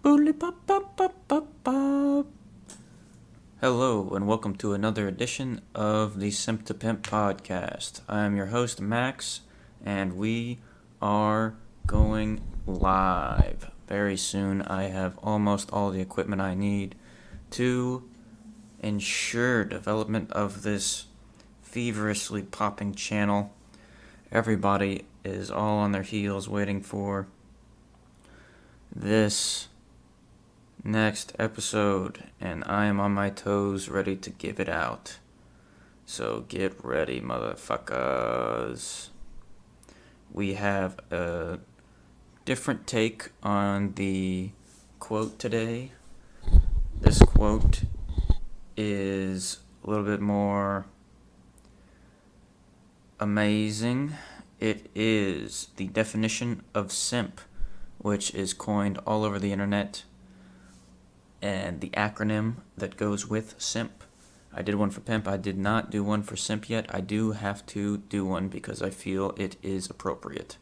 Boodly pop pop pop pop pop. Hello and welcome to another edition of the Simp to Pimp podcast. I am your host Max, and we are going live very soon. I have almost all the equipment I need to ensure development of this feverishly popping channel. Everybody is all on their heels waiting for this next episode, and I am on my toes ready to give it out. So get ready, motherfuckers. We have a different take on the quote today. This quote is a little bit more amazing. It is the definition of simp, which is coined all over the internet, and the acronym that goes with simp. I did one for pimp. I did not do one for simp yet. I do have to do one because I feel it is appropriate.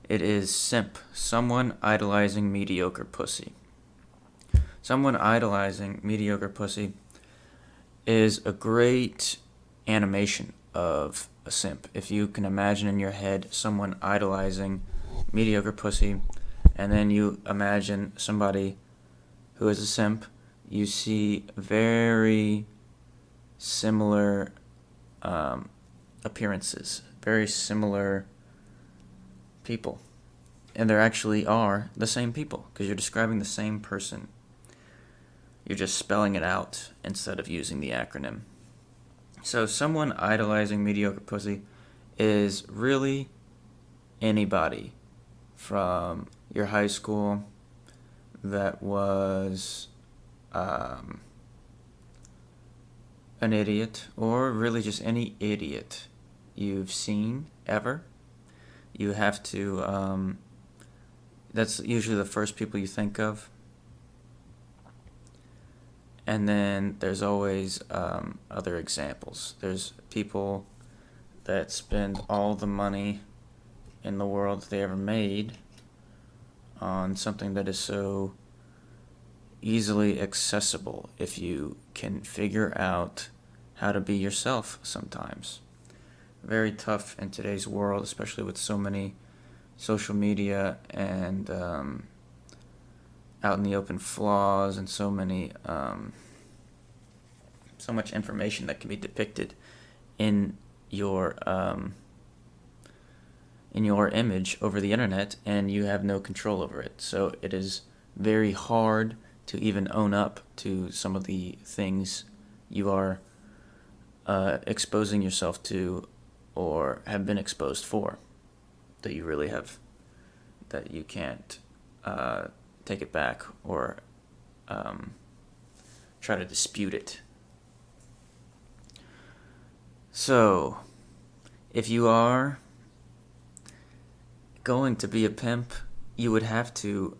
It is simp, someone idolizing mediocre pussy. Someone idolizing mediocre pussy is a great animation of a simp. If you can imagine in your head someone idolizing mediocre pussy, and then you imagine somebody who is a simp, you see very similar appearances, very similar people. And there actually are the same people, because you're describing the same person. You're just spelling it out instead of using the acronym. So someone idolizing mediocre pussy is really anybody from your high school that was an idiot, or really just any idiot you've seen ever. You have to, that's usually the first people you think of. And then there's always other examples. There's people that spend all the money in the world that they ever made on something that is so easily accessible if you can figure out how to be yourself sometimes. Very tough in today's world, especially with so many social media and out in the open flaws, and so much information that can be depicted in your image over the internet, and you have no control over it. So it is very hard to even own up to some of the things you are exposing yourself to, or have been exposed for, that you can't take it back, or try to dispute it. So, if you are going to be a pimp, you would have to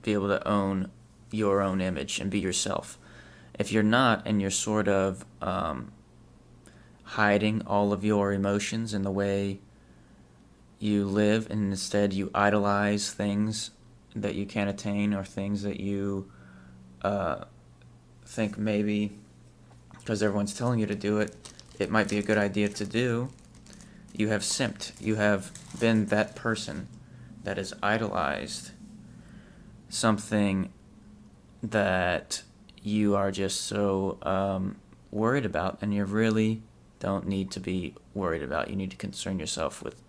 be able to own your own image and be yourself. If you're not, and you're sort of hiding all of your emotions in the way you live, and instead you idolize things that you can't attain, or things that you think maybe because everyone's telling you to do it, it might be a good idea to do, you have simped. You have been that person that has idolized something that you are just so worried about, and you really don't need to be worried about. You need to concern yourself with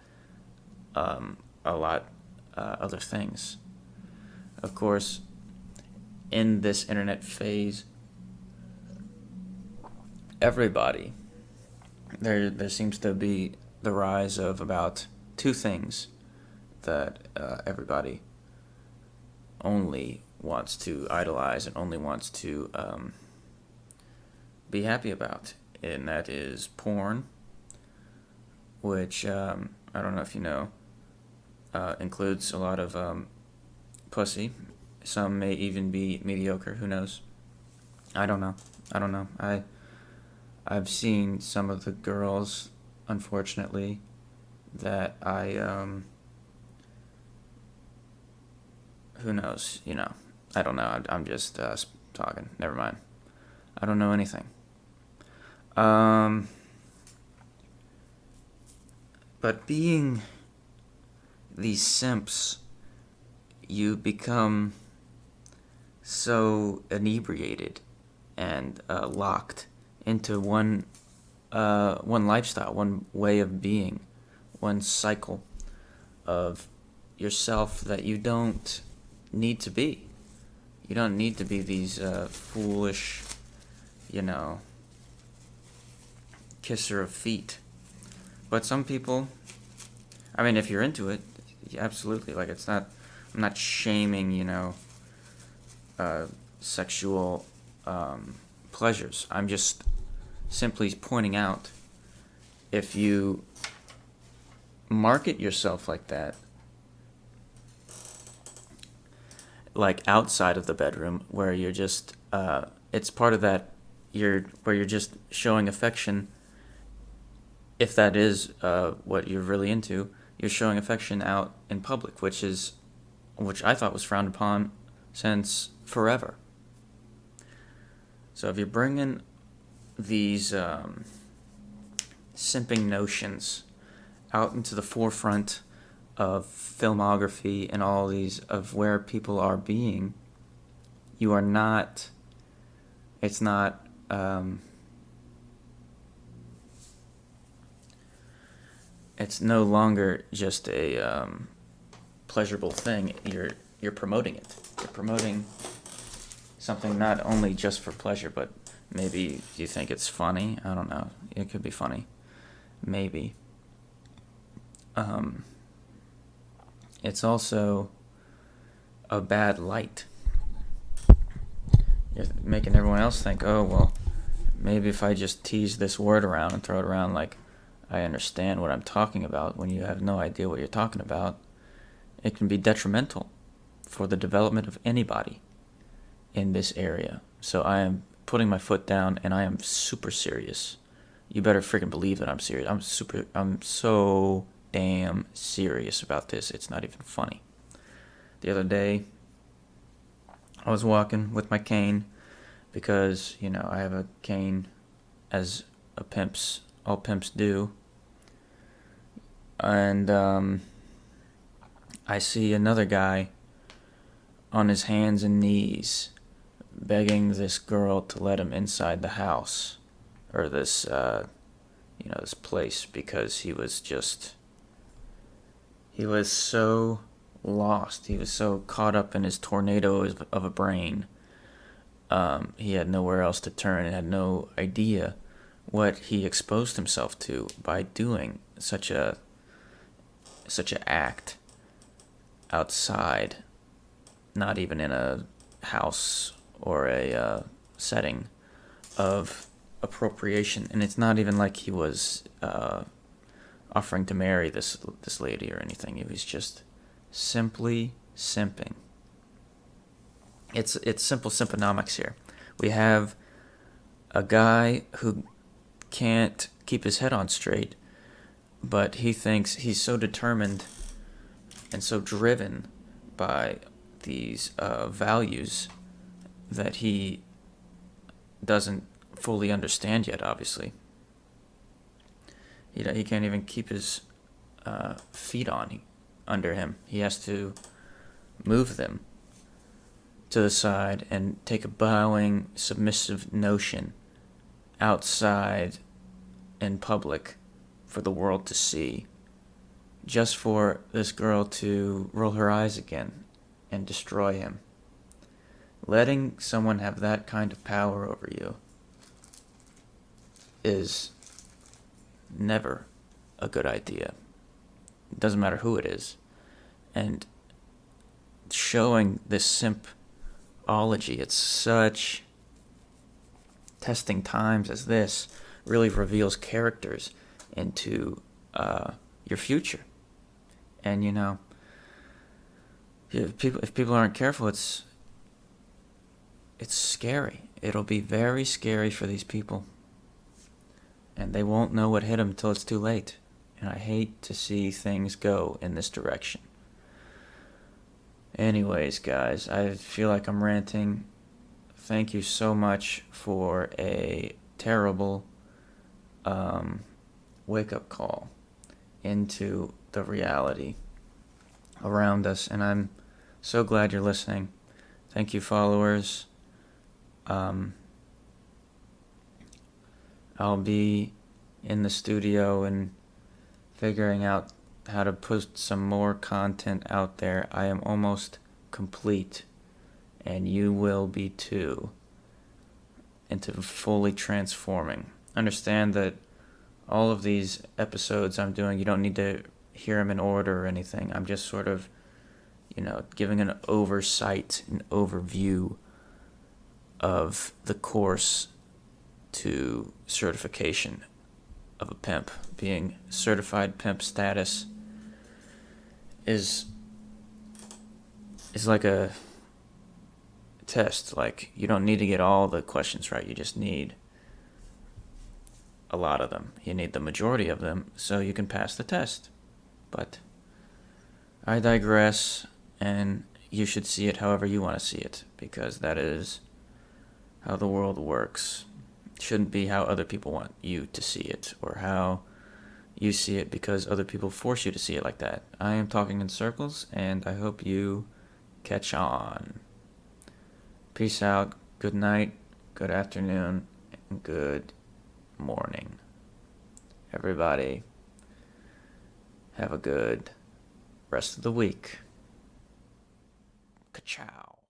a lot other things. Of course, in this internet phase, everybody, there seems to be the rise of about two things that everybody only wants to idolize and only wants to be happy about, and that is porn, which I don't know if you know, includes a lot of pussy. Some may even be mediocre. Who knows? I don't know. I've seen some of the girls, unfortunately, that I who knows? I don't know. I'm just talking. Never mind. I don't know anything. But being these simps, you become so inebriated and locked into one lifestyle, one way of being, one cycle of yourself that you don't need to be. You don't need to be these foolish, kisser of feet. But some people, I mean, if you're into it, absolutely. Like, it's not, I'm not shaming, sexual pleasures. I'm just simply pointing out, if you market yourself like that, like outside of the bedroom, where you're just, it's part of that, where you're just showing affection. If that is what you're really into, you're showing affection out in public, which I thought was frowned upon since forever. So if you're bringing these simping notions out into the forefront of filmography and all these of where people are being, you are not. It's not. It's no longer just a pleasurable thing. You're promoting it. You're promoting something not only just for pleasure, but maybe you think it's funny. I don't know. It could be funny. Maybe. It's also a bad light. You're making everyone else think, oh, well, maybe if I just tease this word around and throw it around like I understand what I'm talking about, when you have no idea what you're talking about, it can be detrimental for the development of anybody in this area. So I am putting my foot down, and I am super serious. You better freaking believe that I'm serious. I'm so damn serious about this. It's not even funny. The other day, I was walking with my cane because, I have a cane, as all pimps do. And I see another guy on his hands and knees begging this girl to let him inside the house, or this this place, because he was so lost. He was so caught up in his tornado of a brain. He had nowhere else to turn and had no idea what he exposed himself to by doing such a act outside, not even in a house or a setting of appropriation. And it's not even like he was offering to marry this lady or anything. He was just simply simping. It's simple Simpenomics here. We have a guy who can't keep his head on straight, but he thinks he's so determined and so driven by these values that he doesn't fully understand yet, obviously. He can't even keep his feet under him. He has to move them to the side and take a bowing, submissive notion outside in public for the world to see, just for this girl to roll her eyes again and destroy him. Letting someone have that kind of power over you is never a good idea. It doesn't matter who it is. And showing this simpology at such testing times as this really reveals characters into your future. And if people aren't careful, it's scary. It'll be very scary for these people, and they won't know what hit them until it's too late. And I hate to see things go in this direction. Anyways, guys, I feel like I'm ranting. Thank you so much for a terrible wake up call into the reality around us, and I'm so glad you're listening. Thank you, followers. I'll be in the studio and figuring out how to put some more content out there. I am almost complete, and you will be too, into fully transforming. Understand that all of these episodes I'm doing, you don't need to hear them in order or anything. I'm just sort of, giving an oversight, an overview of the course to certification of a pimp. Being certified pimp status is like a test. Like, you don't need to get all the questions right. You just need a lot of them. You need the majority of them so you can pass the test. But I digress, and you should see it however you want to see it, because that is how the world works. It shouldn't be how other people want you to see it, or how you see it because other people force you to see it like that. I am talking in circles, and I hope you catch on. Peace out. Good night, good afternoon, and good morning. Everybody, have a good rest of the week. Ka-chow.